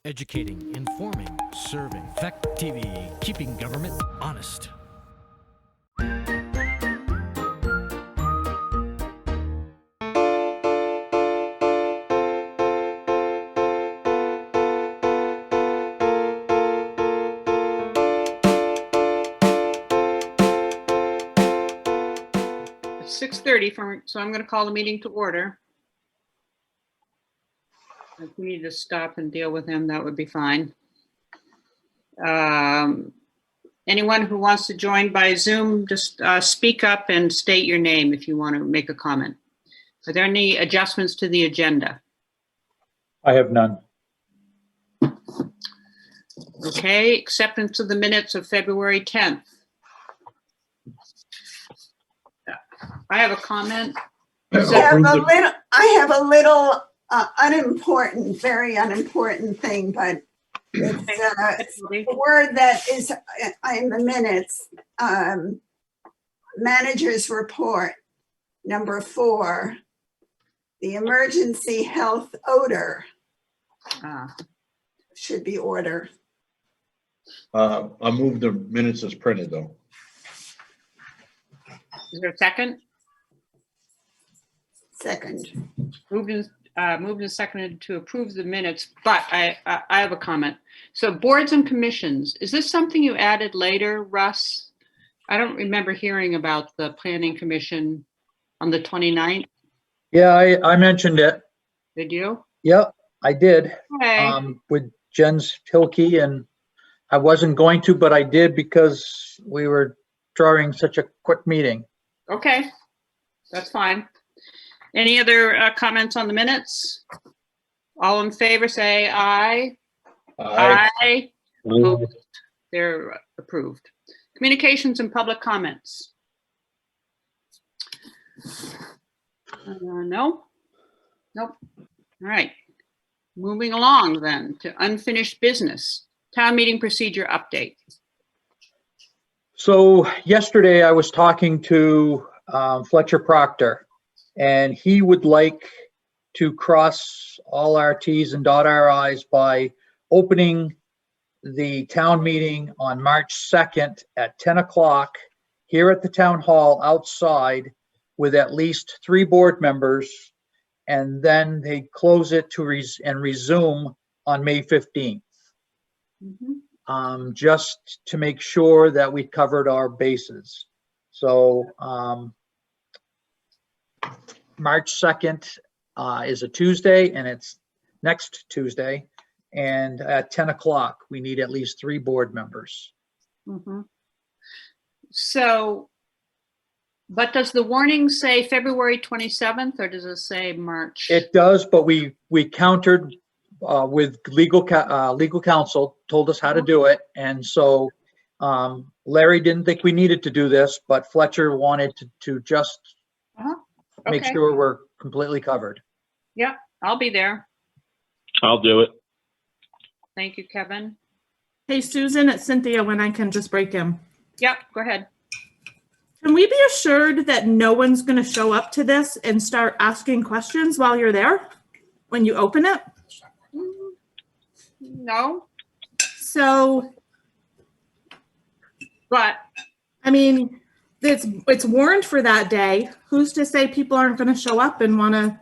Educating, informing, serving. Fact TV, keeping government honest. It's 6:30, so I'm going to call the meeting to order. If we need to stop and deal with him, that would be fine. Anyone who wants to join by Zoom, just speak up and state your name if you want to make a comment. Are there any adjustments to the agenda? I have none. Okay, acceptance of the minutes of February 10th. I have a comment. I have a little unimportant, very unimportant thing, but it's a word that is in the minutes. Manager's report, number 4, the emergency health odor should be order. I move the minutes as printed, though. Is there a second? Second. Moved and seconded to approve the minutes, but I have a comment. So boards and commissions, is this something you added later, Russ? I don't remember hearing about the planning commission on the 29th. Yeah, I mentioned it. Did you? Yep, I did. Okay. With Jen's Hilke, and I wasn't going to, but I did because we were drawing such a quick meeting. Okay, that's fine. Any other comments on the minutes? All in favor, say aye. Aye. Opposed? They're approved. Communications and public comments. No? Nope. All right. Moving along then to unfinished business. Town meeting procedure update. So yesterday I was talking to Fletcher Proctor, and he would like to cross all our T's and dot our I's by opening the town meeting on March 2nd at 10 o'clock here at the town hall outside with at least 3 board members, and then they close it to resume on May 15th. Just to make sure that we covered our bases. So March 2nd is a Tuesday, and it's next Tuesday. And at 10 o'clock, we need at least 3 board members. So, but does the warning say February 27th or does it say March? It does, but we countered with legal counsel, told us how to do it. And so Larry didn't think we needed to do this, but Fletcher wanted to just make sure we're completely covered. Yeah, I'll be there. I'll do it. Thank you, Kevin. Hey, Susan, it's Cynthia when I can just break in. Yep, go ahead. Can we be assured that no one's going to show up to this and start asking questions while you're there when you open it? No. So, but I mean, it's warned for that day. Who's to say people aren't going to show up and want to?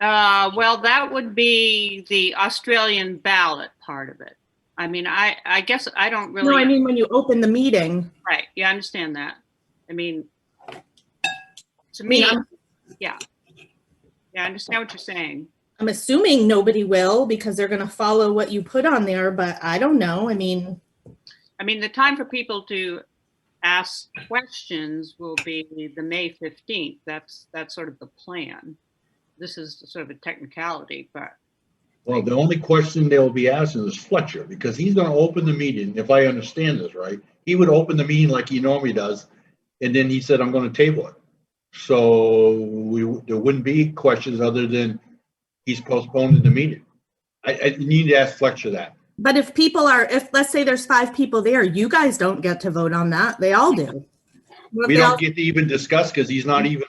Well, that would be the Australian ballot part of it. I mean, I guess I don't really. No, I mean when you open the meeting. Right. Yeah, I understand that. I mean, to me, yeah, I understand what you're saying. I'm assuming nobody will because they're going to follow what you put on there, but I don't know. I mean, the time for people to ask questions will be the May 15th. That's sort of the plan. This is sort of a technicality, but. Well, the only question they will be asking is Fletcher, because he's going to open the meeting. If I understand this right, he would open the meeting like he normally does, and then he said, "I'm going to table it." So there wouldn't be questions other than he's postponing the meeting. I need to ask Fletcher that. But if let's say there's 5 people there, you guys don't get to vote on that. They all do. We don't get to even discuss because he's not even,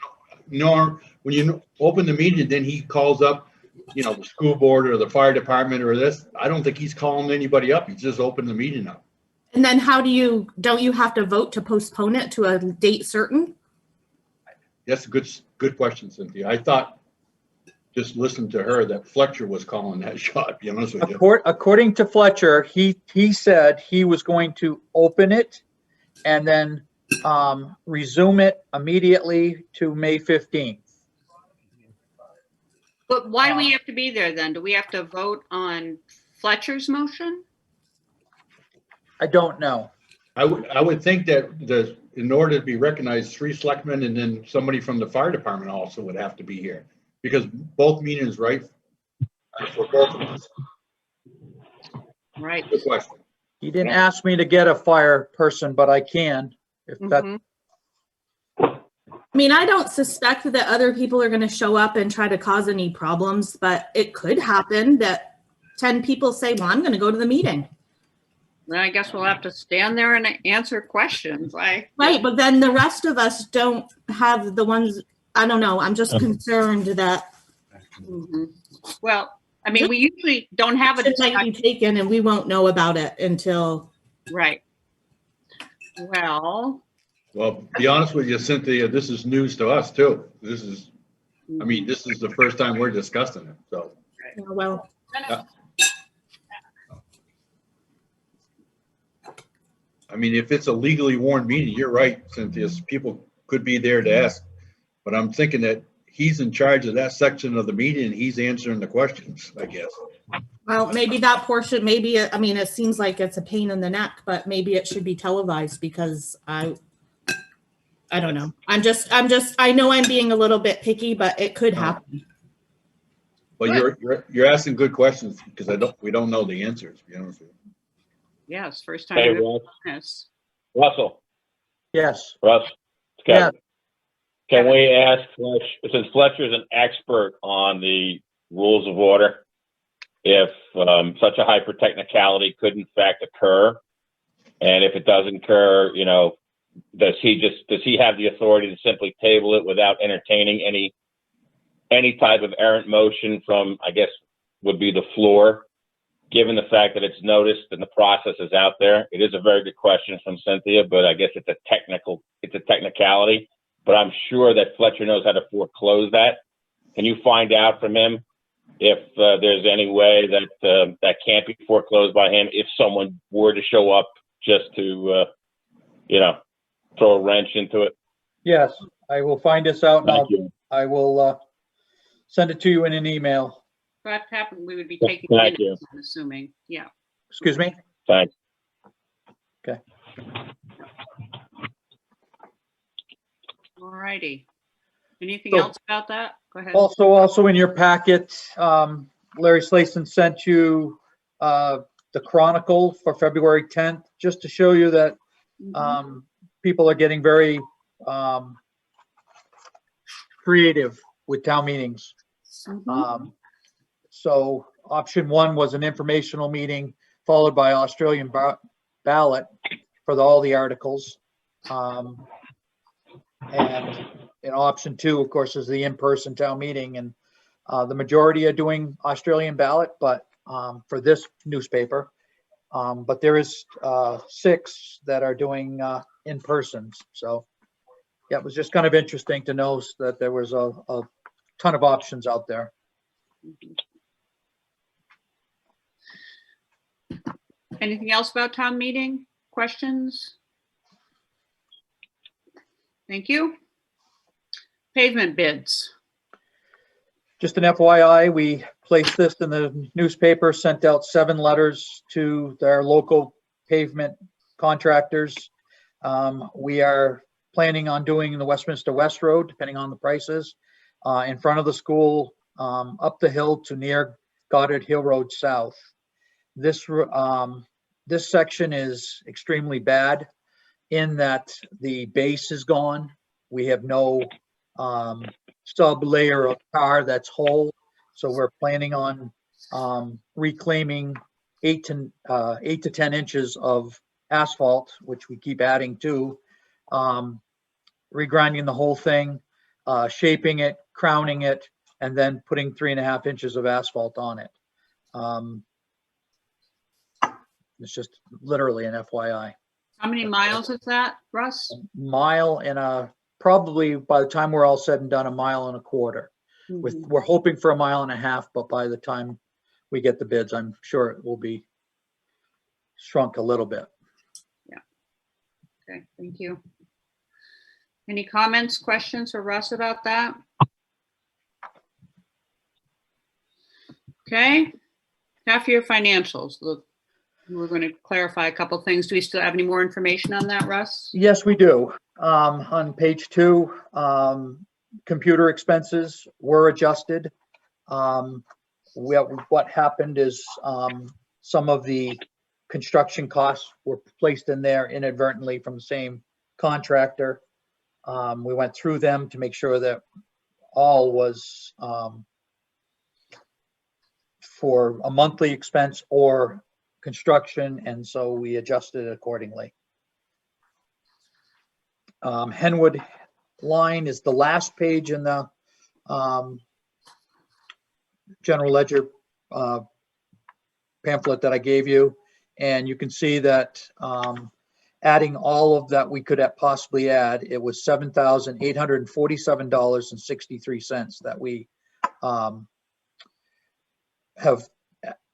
nor when you open the meeting, then he calls up you know, the school board or the fire department or this. I don't think he's calling anybody up. He's just opened the meeting up. And then don't you have to vote to postpone it to a date certain? That's a good question, Cynthia. I thought, just listen to her, that Fletcher was calling that shot, to be honest with you. According to Fletcher, he said he was going to open it and then resume it immediately to May 15th. But why do we have to be there then? Do we have to vote on Fletcher's motion? I don't know. I would think that in order to be recognized, 3 selectmen and then somebody from the fire department also would have to be here, because both meetings, right? For both of us. Right. Good question. He didn't ask me to get a fire person, but I can if that. Mhm. I mean, I don't suspect that other people are going to show up and try to cause any problems, but it could happen that 10 people say, well, I'm going to go to the meeting. Then I guess we'll have to stand there and answer questions. Right, but then the rest of us don't have the ones, I don't know, I'm just concerned that Mhm. Well, I mean, we usually don't have a it might be taken and we won't know about it until. Right. Well, Well, be honest with you, Cynthia, this is news to us too. This is the first time we're discussing it, so. Well, I mean, if it's a legally warned meeting, you're right, Cynthia, people could be there to ask. But I'm thinking that he's in charge of that section of the meeting and he's answering the questions, I guess. well, maybe that portion, I mean, it seems like it's a pain in the neck, but maybe it should be televised because I don't know. I know I'm being a little bit picky, but it could happen. But you're asking good questions because we don't know the answers, to be honest with you. yes, first time. Hey, we've Russ. done this. Russell, Yes. Russ, it's Yeah. Kevin. Can we ask, since Fletcher's an expert on the rules of order, if such a hyper-technicality could in fact occur, and if it does occur, you know, does he have the authority to simply table it without entertaining any type of errant motion from, I guess, would be the floor, given the fact that it's noticed and the process is out there? It is a very good question from Cynthia, but I guess it's a technicality. But I'm sure that Fletcher knows how to foreclose that. Can you find out from him if there's any way that that can't be foreclosed by him if someone were to show up just to, you know, throw a wrench into it? Yes, I will find this out and Thank you. I will send it to you in an email. That happened, we would be taking Thank minutes, I'm assuming. Yeah. Excuse me? Thanks. All righty. Anything So- else about that? Go ahead. Also in your packet, Larry Slayson sent you the Chronicle for February 10th, just to show you that people are getting very creative with town meetings. Mhm. So option 1 was an informational meeting followed by Australian ballot for all the articles. And option 2, of course, is the in-person town meeting. And the majority are doing Australian ballot, but for this newspaper. But there is 6 that are doing in-persons. So yeah, it was just kind of interesting to know that there was a ton of options out there. Anything else about town meeting? Questions? Thank you. Pavement bids. Just an FYI, we placed this in the newspaper, sent out 7 letters to their local pavement contractors. We are planning on doing the Westminster West Road, depending on the prices, in front of the school, up the hill to near Goddard Hill Road South. This section is extremely bad in that the base is gone. We have no sub layer of tar that's whole. So we're planning on reclaiming 8 to 10 inches of asphalt, which we keep adding to, regrinding the whole thing, shaping it, crowning it, and then putting 3.5 inches of asphalt on it. It's just literally an FYI. How many miles is that, Russ? Mile and probably by the time we're all said and done, 1.25 miles. Mhm. We're hoping for 1.5 miles, but by the time we get the bids, I'm sure it will be shrunk a little bit. Okay, thank you. Any comments, questions for Russ about that? Okay, half-year financials. Look, we're going to clarify a couple things. Do we still have any more information on that, Russ? Yes, we do. On page 2, computer expenses were adjusted. What happened is some of the construction costs were placed in there inadvertently from the same contractor. We went through them to make sure that all was for a monthly expense or construction, and so we adjusted accordingly. Henwood line is the last page in the general ledger pamphlet that I gave you, and you can see that adding all of that we could possibly add, it was $7,847.63 that we have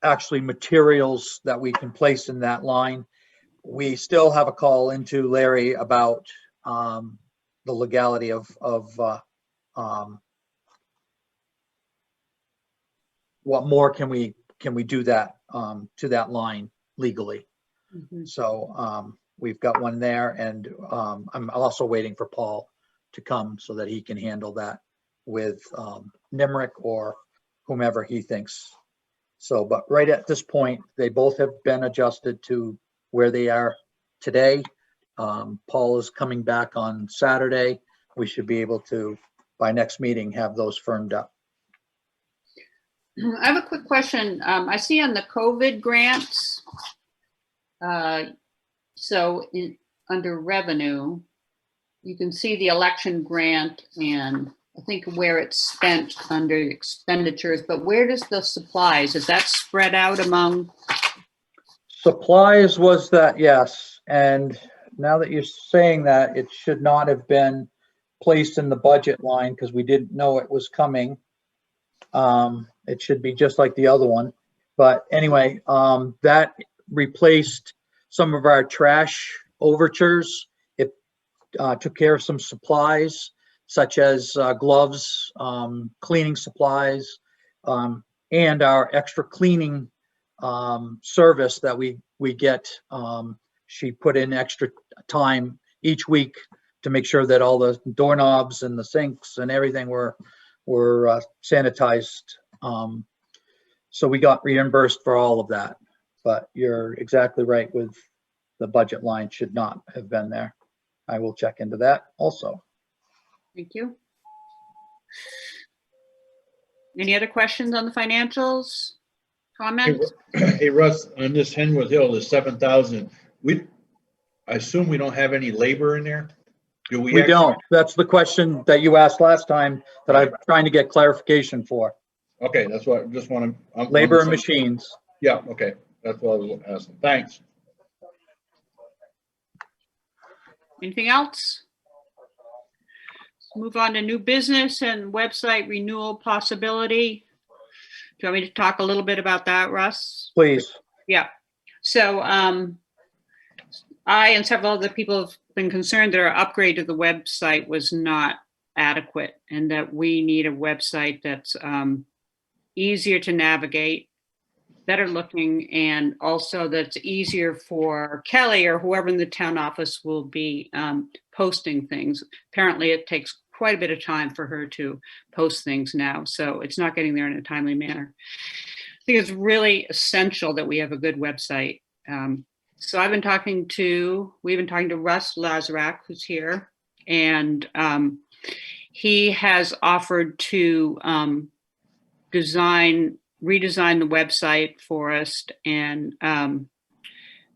actually materials that we can place in that line. We still have a call into Larry about the legality of what more can we do that to that line legally. Mhm. So we've got one there, and I'm also waiting for Paul to come so that he can handle that with Nimerick or whomever he thinks. So, but right at this point, they both have been adjusted to where they are today. Paul is coming back on Saturday. We should be able to, by next meeting, have those firmed up. I have a quick question. I see on the COVID grants, under revenue, you can see the election grant and I think where it's spent under expenditures, but where does the supplies, is that spread out among? Supplies was that, yes. And now that you're saying that, it should not have been placed in the budget line because we didn't know it was coming. It should be just like the other one. But anyway, that replaced some of our trash overtures. It took care of some supplies such as gloves, cleaning supplies, and our extra cleaning service that we get. She put in extra time each week to make sure that all the doorknobs and the sinks and everything were sanitized. So we got reimbursed for all of that. But you're exactly right with the budget line should not have been there. I will check into that also. Thank you. Any other questions on the financials? Comments? Hey, Russ, on this Henwood Hill, the 7,000, I assume we don't have any labor in there? Do We don't. That's the question that you asked last time that I'm trying to get clarification for. Okay, that's what I just want to. Labor and machines. Yeah, okay. That's what I was asking. Thanks. Anything else? Let's move on to new business and website renewal possibility. Do you want me to talk a little bit about that, Russ? Please. Yeah. So I and several other people have been concerned that our upgrade to the website was not adequate and that we need a website that's easier to navigate, better looking, and also that's easier for Kelly or whoever in the town office will be posting things. Apparently it takes quite a bit of time for her to post things now, so it's not getting there in a timely manner. I think it's really essential that we have a good website. So we've been talking to Russ Lazarak, who's here, and he has offered to redesign the website for us, and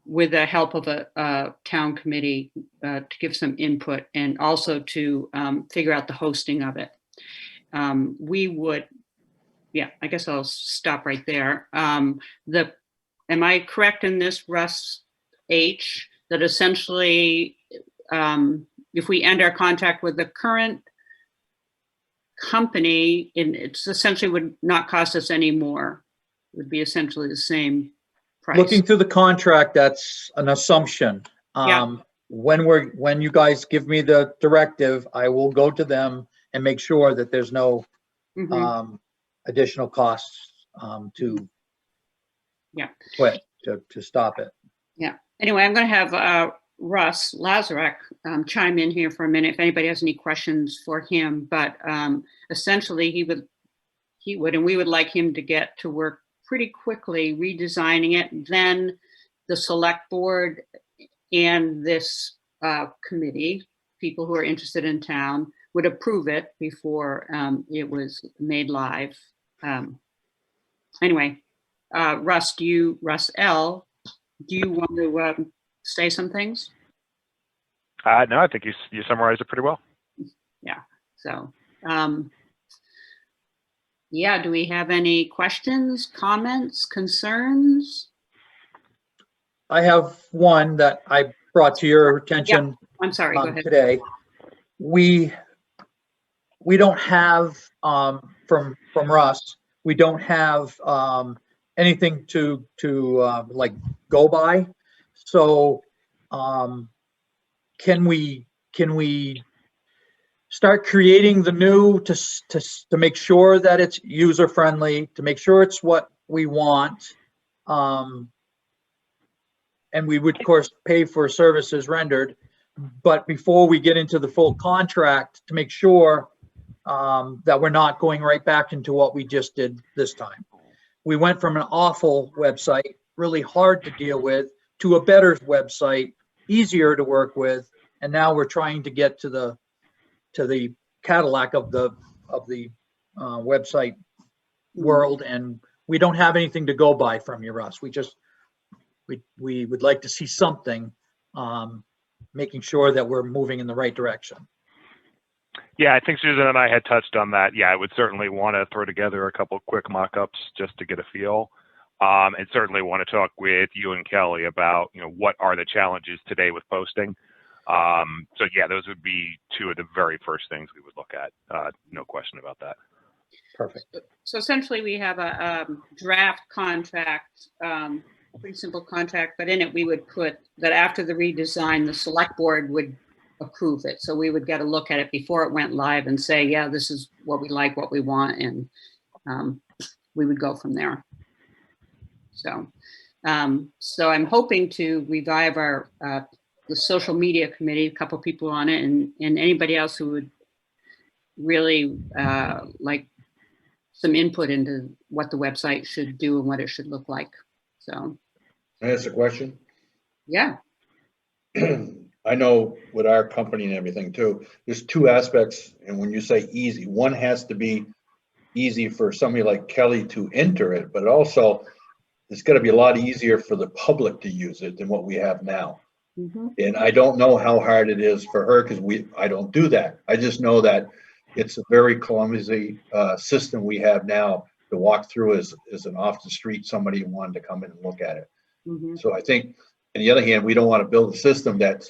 with the help of a town committee to give some input and also to figure out the hosting of it. We would yeah, I guess I'll stop right there. Am I correct in this, Russ H, that essentially, if we end our contract with the current company, it's essentially would not cost us any more? It would be essentially the same price. Looking through the contract, that's an assumption. Yeah. When you guys give me the directive, I will go to them and make sure that there's no Mhm. additional costs to Yeah. quit, to stop it. Yeah. Anyway, I'm going to have Russ Lazarek chime in here for a minute if anybody has any questions for him. But essentially, he would, and we would like him to get to work pretty quickly redesigning it. Then the select board and this committee, people who are interested in town, would approve it before it was made live. Anyway, Russ L, do you want to say some things? No, I think you summarized it pretty well. Yeah. So, yeah, do we have any questions, comments, concerns? I have one that I brought to your attention I'm sorry, go ahead. today. We don't have from Russ. We don't have anything to like go by. So can we start creating the new to make sure that it's user friendly, to make sure it's what we want, and we would of course pay for services rendered, but before we get into the full contract, to make sure that we're not going right back into what we just did this time. We went from an awful website, really hard to deal with, to a better website, easier to work with, and now we're trying to get to the Cadillac of the website world, and we don't have anything to go by from you, Russ. We would like to see something, making sure that we're moving in the right direction. Yeah, I think Susan and I had touched on that. Yeah, I would certainly want to throw together a couple quick mock-ups just to get a feel. And certainly want to talk with you and Kelly about, what are the challenges today with posting. So yeah, those would be two of the very first things we would look at. No question about that. Perfect. So essentially we have a draft contract, pretty simple contract, but in it we would put that after the redesign, the select board would approve it. So we would get a look at it before it went live and say, yeah, this is what we like, what we want. And we would go from there. So, so I'm hoping to revive our, the social media committee, a couple people on it, and anybody else who would really like some input into what the website should do and what it should look like. So. Can I ask a question? Yeah. I know with our company and everything too, there's two aspects. And when you say easy, one has to be easy for somebody like Kelly to enter it, but also it's got to be a lot easier for the public to use it than what we have now. Mm-hmm. And I don't know how hard it is for her because I don't do that. I just know that it's a very clumsy system we have now to walk through as an off the street, somebody wanted to come in and look at it. Mm-hmm. So I think, on the other hand, we don't want to build a system that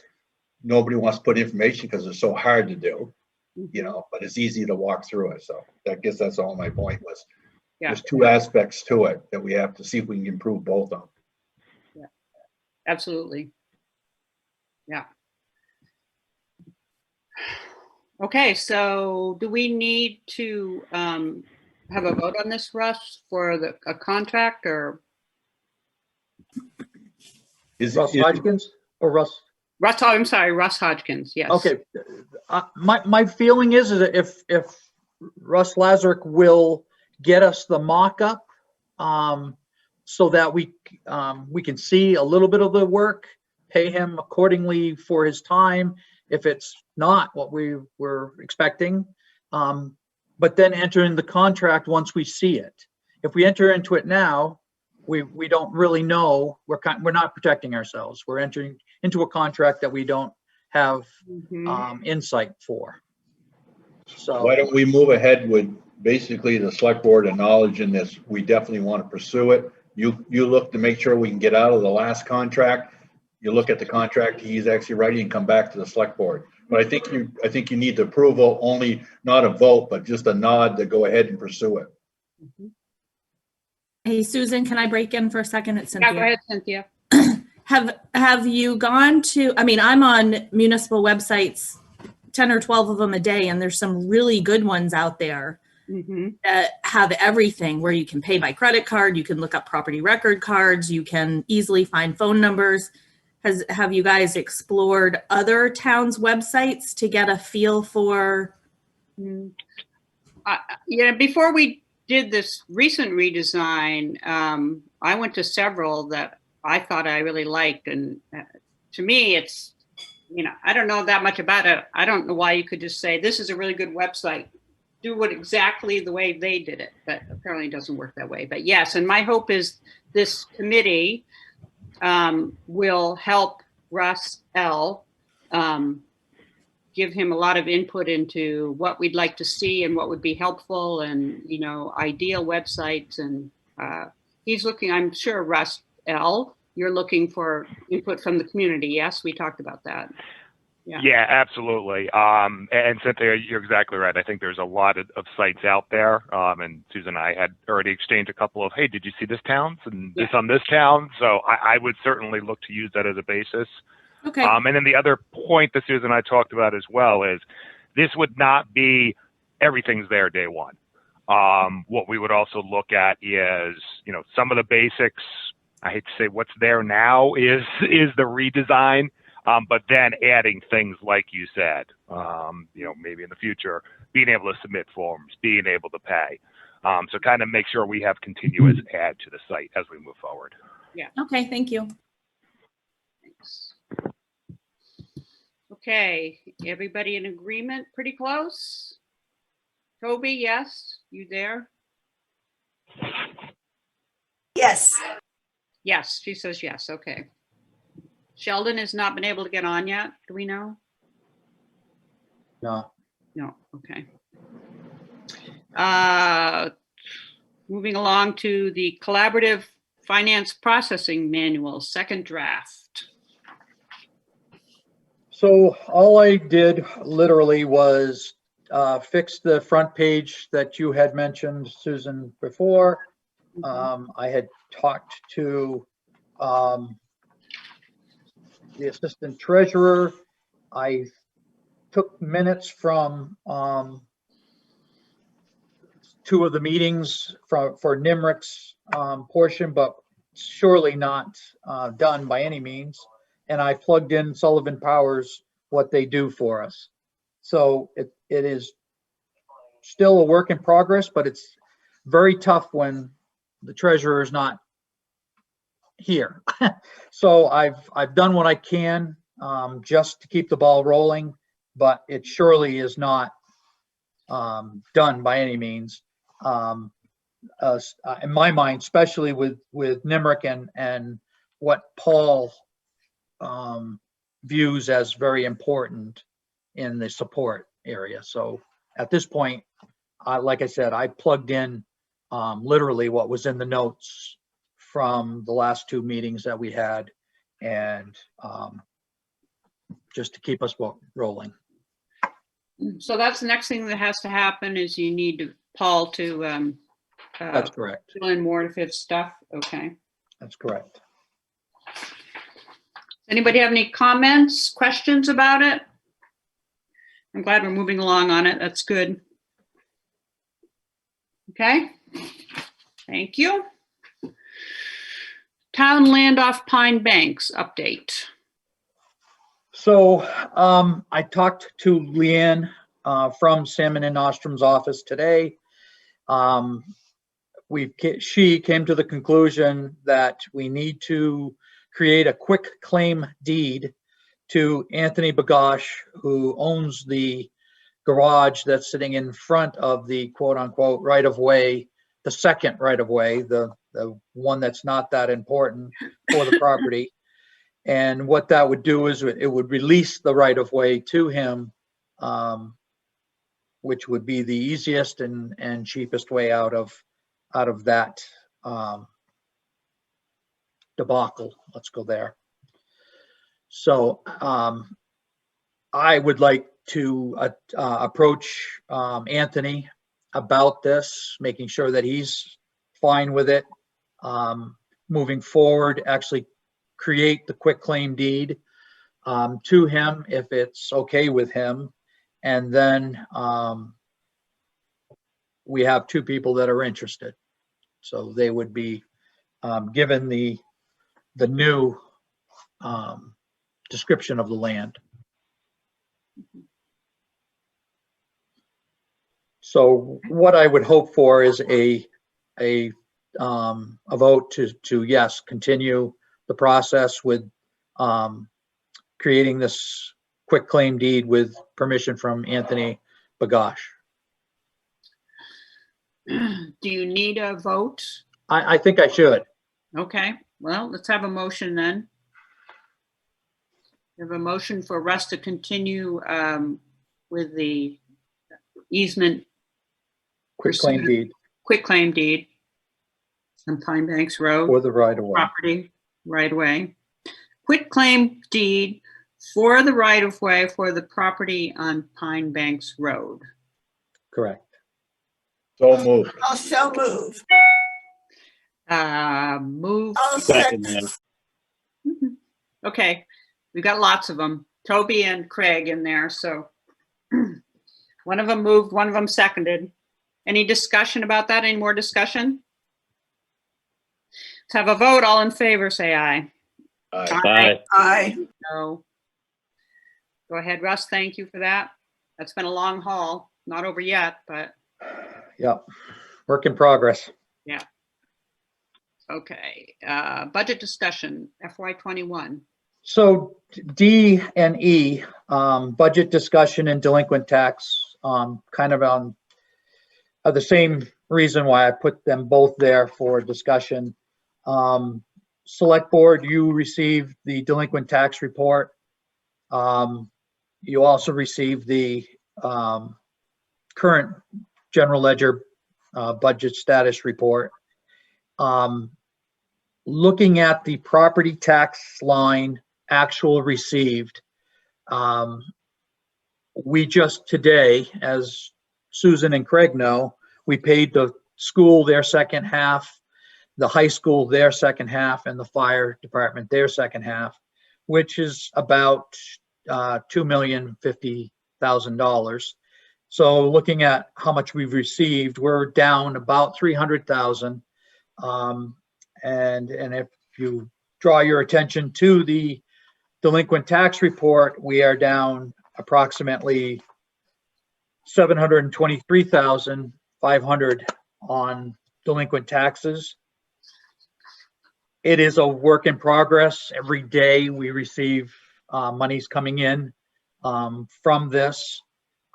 nobody wants to put information because it's so hard to do, but it's easy to walk through it. So I guess that's all my point was. Yeah. There's two aspects to it that we have to see if we can improve both of them. Yeah, absolutely. Yeah. Okay, so do we need to have a vote on this, Russ, for a contract or? Russ Hodgkins or Russ? Russ, oh, I'm sorry, Russ Hodgkins, yes. Okay. My feeling is that if Russ Lazarek will get us the mock-up so that we can see a little bit of the work, pay him accordingly for his time if it's not what we were expecting, but then enter in the contract once we see it. If we enter into it now, we don't really know. We're not protecting ourselves. We're entering into a contract that we don't have insight for. So why don't we move ahead with basically the select board acknowledging this, we definitely want to pursue it. You look to make sure we can get out of the last contract. You look at the contract he's actually writing and come back to the select board. But I think you need the approval, only not a vote, but just a nod to go ahead and pursue it. Hey, Susan, can I break in for a second? It's Yeah, Cynthia. go ahead, Cynthia. Have you gone to, I mean, I'm on municipal websites, 10 or 12 of them a day, and there's some really good ones out there that have everything where you can pay by credit card, you can look up property record cards, you can easily find phone numbers. Have you guys explored other towns' websites to get a feel for? Yeah, before we did this recent redesign, I went to several that I thought I really liked. And to me, it's, you know, I don't know that much about it. I don't know why you could just say, this is a really good website. Do it exactly the way they did it. But apparently it doesn't work that way. But yes, and my hope is this committee will help Russ L. Give him a lot of input into what we'd like to see and what would be helpful and, you know, ideal websites. And he's looking, I'm sure, Russ L., you're looking for input from the community. Yes, we talked about that. Yeah, absolutely. And Cynthia, you're exactly right. I think there's a lot of sites out there. And Susan and I had already exchanged a couple of, hey, did you see this town and this on this town? So I would certainly look to use that as a basis. Okay. And then the other point that Susan and I talked about as well is this would not be everything's there day one. What we would also look at is, you know, some of the basics. I hate to say what's there now is the redesign, but then adding things like you said, you know, maybe in the future, being able to submit forms, being able to pay. So kind of make sure we have continuous add to the site as we move forward. Yeah. Okay, thank you. Thanks. Okay, everybody in agreement? Pretty close? Toby, yes? You there? Yes. Yes, she says yes. Okay. Sheldon has not been able to get on yet. Do we know? No. No. Okay. Moving along to the Collaborative Finance Processing Manual, second draft. So all I did literally was fix the front page that you had mentioned, Susan, before. I had talked to the assistant treasurer. I took minutes from 2 of the meetings for NIMRIC's portion, but surely not done by any means. And I plugged in Sullivan Powers, what they do for us. So it is still a work in progress, but it's very tough when the treasurer is not here. So I've done what I can just to keep the ball rolling, but it surely is not done by any means. In my mind, especially with NIMRIC and what Paul views as very important in the support area. So at this point, like I said, I plugged in literally what was in the notes from the last 2 meetings that we had, and just to keep us rolling. So that's the next thing that has to happen is you need Paul to That's correct. fill in more of his stuff. Okay. That's correct. Anybody have any comments, questions about it? I'm glad we're moving along on it. That's good. Okay. Thank you. Town land off Pine Banks update. So I talked to Leanne from Salmon and Nostrum's office today. She came to the conclusion that we need to create a quick claim deed to Anthony Bagosh, who owns the garage that's sitting in front of the quote unquote right of way, the second right of way, the one that's not that important for the property. And what that would do is it would release the right of way to him which would be the easiest and cheapest way out of that debacle. Let's go there. So I would like to approach Anthony about this, making sure that he's fine with it. Moving forward, actually create the quitclaim deed to him if it's okay with him. And then we have two people that are interested. So they would be given the new description of the land. So what I would hope for is a vote to yes, continue the process with creating this quitclaim deed with permission from Anthony Bagash. Do you need a vote? I think I should. Okay, well, let's have a motion then. We have a motion for Russ to continue with the easement Quitclaim deed quitclaim deed on Pine Banks Road. for the right of way. Property right of way. Quitclaim deed for the right of way for the property on Pine Banks Road. Correct. So moved. Also move. Move. I'll Second, second. man. Okay, we've got lots of them. Toby and Craig in there, so one of them moved, one of them seconded. Any discussion about that? Any more discussion? Let's have a vote. All in favor, say aye. Aye. Aye. No. Go ahead, Russ. Thank you for that. That's been a long haul. Not over yet, but Yep. Work in progress. okay. Budget discussion, FY21. So D and E, budget discussion and delinquent tax, kind of on the same reason why I put them both there for discussion. Select board, you received the delinquent tax report. You also received the current general ledger budget status report. Looking at the property tax line actual received, we just today, as Susan and Craig know, we paid the school their second half, the high school their second half, and the fire department their second half, which is about $2,050,000. So looking at how much we've received, we're down about 300,000. And if you draw your attention to the delinquent tax report, we are down approximately 723,500 on delinquent taxes. It is a work in progress. Every day we receive monies coming in from this.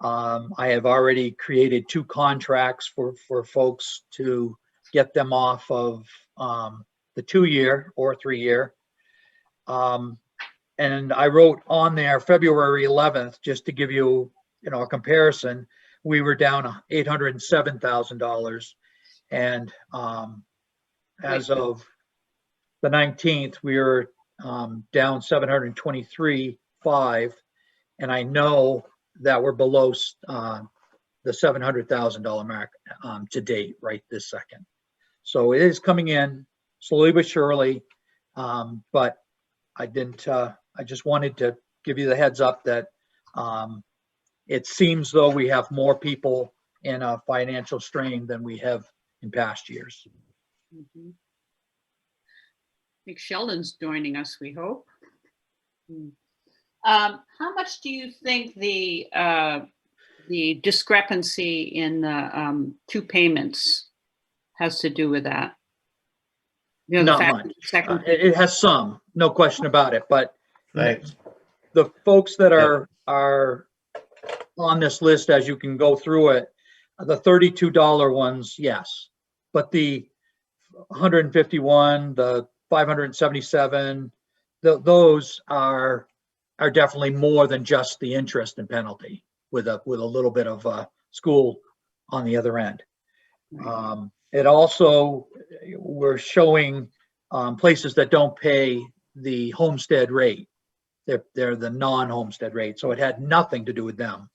I have already created 2 contracts for folks to get them off of the 2-year or 3-year. And I wrote on there February 11th, just to give you, a comparison, we were down $807,000. And as of the 19th, we were down 723,500. And I know that we're below the $700,000 mark to date right this second. So it is coming in slowly but surely. But I just wanted to give you the heads up that it seems though we have more people in a financial strain than we have in past years. Mhm. I think Sheldon's joining us, we hope. How much do you think the discrepancy in the 2 payments has to do with that? The Not fact much. that the second, It has some, no question about it, but Thanks. the folks that are on this list, as you can go through it, the $32 ones, yes. But the 151, the 577, those are definitely more than just the interest and penalty with a little bit of school on the other end. It also, we're showing places that don't pay the homestead rate. They're the non-homestead rate, so it had nothing to do with them.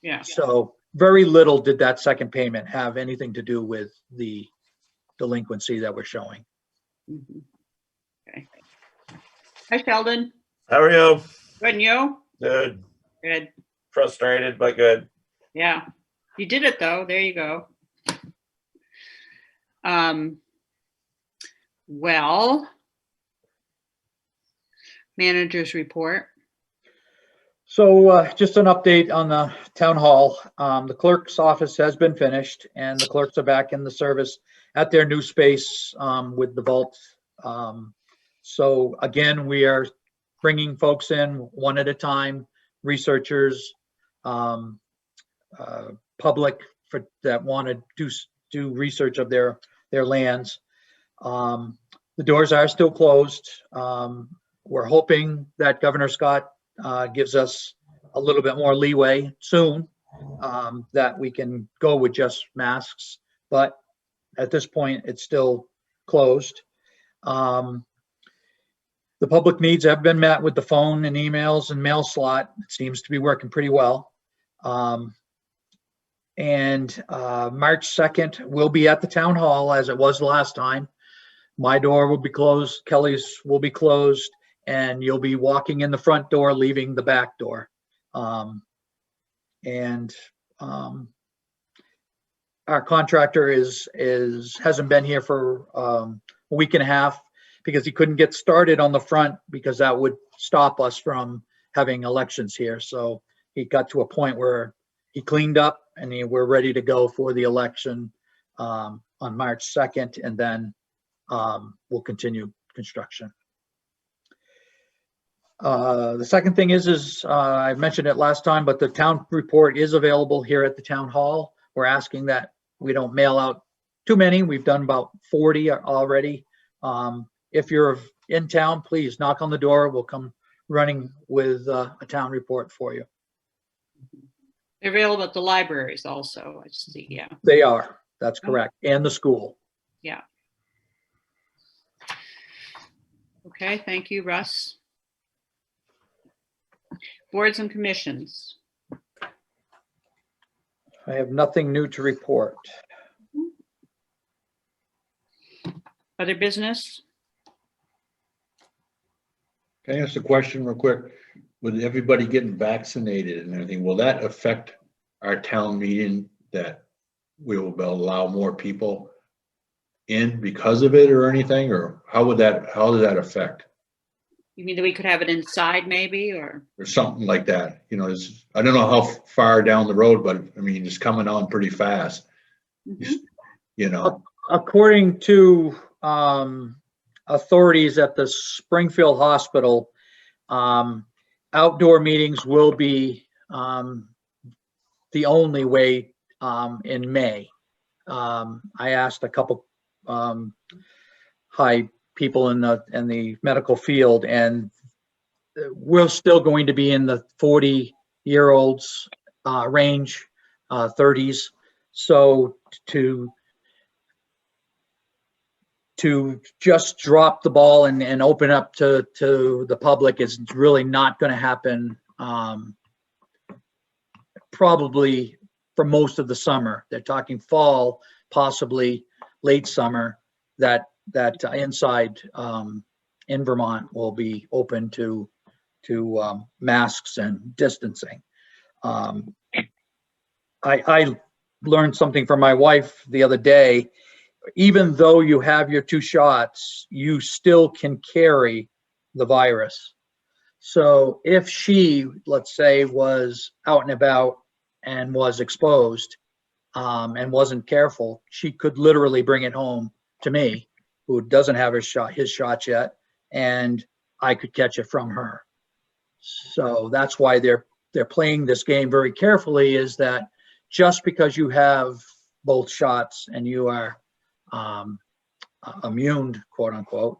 Yeah. So very little did that second payment have anything to do with the delinquency that we're showing. Mhm. Okay. Hi, Sheldon. How are you? Good, and you? Good. Good. Frustrated, but good. Yeah. You did it though. There you go. Well, manager's report. So just an update on the town hall. The clerk's office has been finished and the clerks are back in the service at their new space with the vault. So again, we are bringing folks in one at a time, researchers, public that want to do research of their lands. The doors are still closed. We're hoping that Governor Scott gives us a little bit more leeway soon, that we can go with just masks, but at this point, it's still closed. The public needs have been met with the phone and emails and mail slot. It seems to be working pretty well. And March 2nd, we'll be at the town hall as it was last time. My door will be closed, Kelly's will be closed, and you'll be walking in the front door, leaving the back door. Our contractor hasn't been here for a week and a half because he couldn't get started on the front because that would stop us from having elections here. So he got to a point where he cleaned up and we're ready to go for the election on March 2nd, and then we'll continue construction. The second thing is I mentioned it last time, but the town report is available here at the town hall. We're asking that we don't mail out too many. We've done about 40 already. If you're in town, please knock on the door. We'll come running with a town report for you. They're available at the libraries also. I see. Yeah. They are. That's correct. And the school. Yeah. Okay. Thank you, Russ. Boards and commissions. I have nothing new to report. Other business? Can I ask a question real quick? With everybody getting vaccinated and everything, will that affect our town meeting that we will allow more people in because of it or anything? Or how does that affect? You mean that we could have it inside maybe, or something like that? You know, I don't know how far down the road, but I mean, it's coming on pretty fast. Mhm. You know, According to authorities at the Springfield Hospital, outdoor meetings will be the only way in May. I asked a couple high people in the medical field, and we're still going to be in the 40-year-olds range, 30s. So to just drop the ball and open up to the public is really not going to happen probably for most of the summer. They're talking fall, possibly late summer, that inside in Vermont will be open to masks and distancing. I learned something from my wife the other day. Even though you have your 2 shots, you still can carry the virus. So if she, let's say, was out and about and was exposed and wasn't careful, she could literally bring it home to me, who doesn't have his shot yet, and I could catch it from her. So that's why they're playing this game very carefully, is that just because you have both shots and you are immune, quote unquote,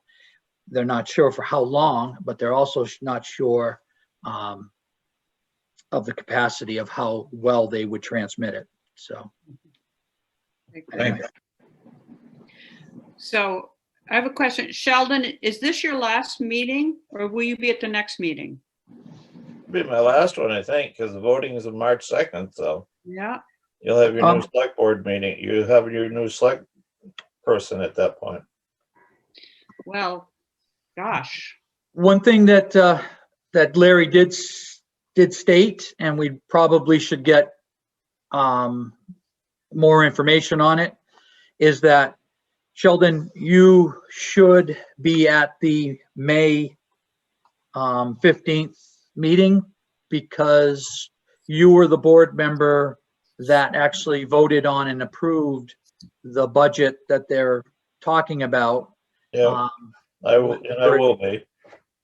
they're not sure for how long, but they're also not sure of the capacity of how well they would transmit it. So, Thank you. So I have a question. Sheldon, is this your last meeting or will you be at the next meeting? Be my last one, I think, because the voting is on March 2nd, so Yeah. you'll have your new select board meeting. You have your new select person at that point. Well, gosh. one thing that that Larry did state, and we probably should get more information on it, is that Sheldon, you should be at the May 15th meeting, because you were the board member that actually voted on and approved the budget that they're talking about. Yeah, I will be.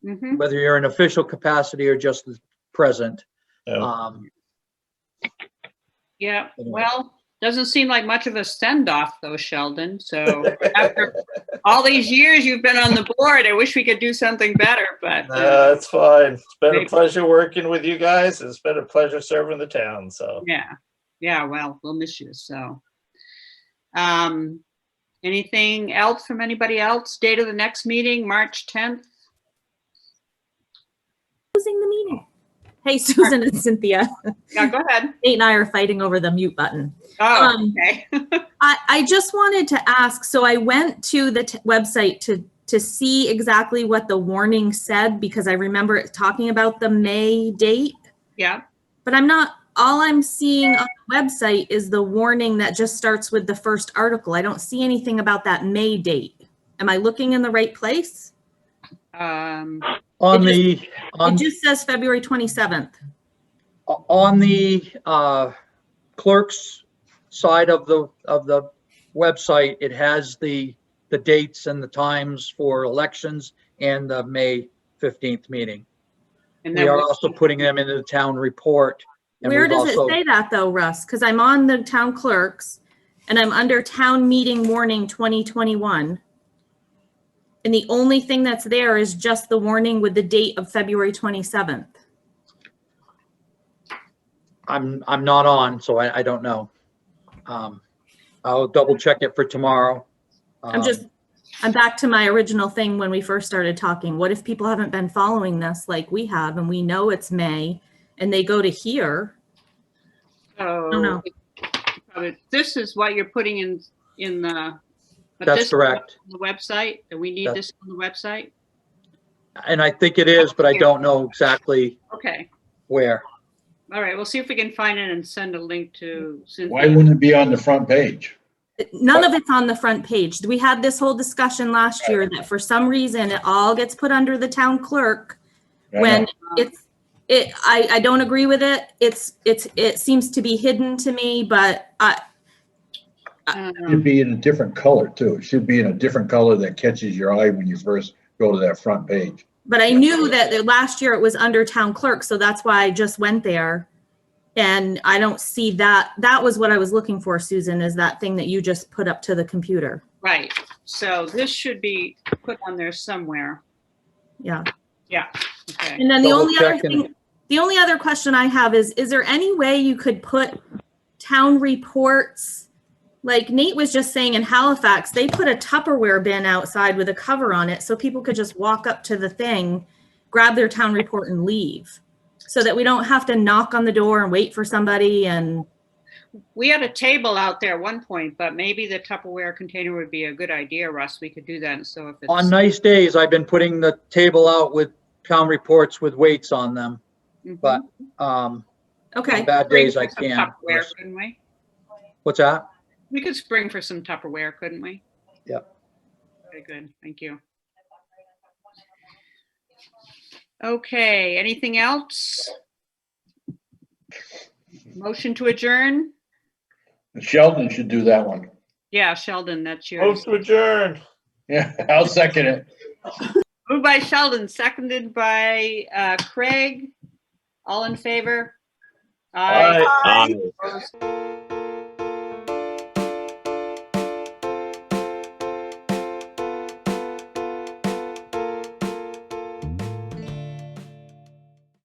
Mhm. Whether you're in official capacity or just present. Yeah. Yeah, well, doesn't seem like much of a send-off though, Sheldon. So after all these years you've been on the board, I wish we could do something better, but. That's fine. It's been a pleasure working with you guys. It's been a pleasure serving the town, so. Yeah, well, we'll miss you, so. Anything else from anybody else? Date of the next meeting, March 10th? Closing the meeting. Hey, Susan and Cynthia. Yeah, go ahead. Nate and I are fighting over the mute button. Oh, okay. I just wanted to ask, so I went to the website to see exactly what the warning said, because I remember it talking about the May date. Yeah. But all I'm seeing on the website is the warning that just starts with the first article. I don't see anything about that May date. Am I looking in the right place? It just says February 27th. On the clerk's side of the website, it has the dates and the times for elections and the May 15th meeting. And we are also putting them into the town report. And where does it say that though, Russ? Because I'm on the town clerks and I'm under town meeting warning 2021. And the only thing that's there is just the warning with the date of February 27th. I'm not on, so I don't know. I'll double check it for tomorrow. I'm back to my original thing when we first started talking. What if people haven't been following this like we have, and we know it's May, and they go to here? Oh, no. This is what you're putting in the. That's correct. On the website, and we need this on the website. And I think it is, but I don't know exactly. Okay. Where. All right, we'll see if we can find it and send a link to Cynthia. Why wouldn't it be on the front page? None of it's on the front page. We had this whole discussion last year that for some reason it all gets put under the town clerk when I don't agree with it. It seems to be hidden to me, but it should be in a different color too. It should be in a different color that catches your eye when you first go to that front page. But I knew that last year it was under town clerk, so that's why I just went there. And I don't see that. That was what I was looking for, Susan, is that thing that you just put up to the computer. Right. So this should be put on there somewhere. Yeah. Yeah. Okay. And then the only other question I have is there any way you could put town reports? Like Nate was just saying in Halifax, they put a Tupperware bin outside with a cover on it so people could just walk up to the thing, grab their town report and leave, so that we don't have to knock on the door and wait for somebody. And we had a table out there at one point, but maybe the Tupperware container would be a good idea, Russ. We could do that. So if it's on nice days, I've been putting the table out with town reports with weights on them. But okay, on bad days I can't. Tupperware, couldn't we? What's that? We could spring for some Tupperware, couldn't we? Yep. Okay, good. Thank you. Okay, anything else? Motion to adjourn? Sheldon should do that one. Yeah, Sheldon, that's yours. Move to adjourn. Yeah, I'll second it. Moved by Sheldon, seconded by Craig. All in favor? Aye. Opposed?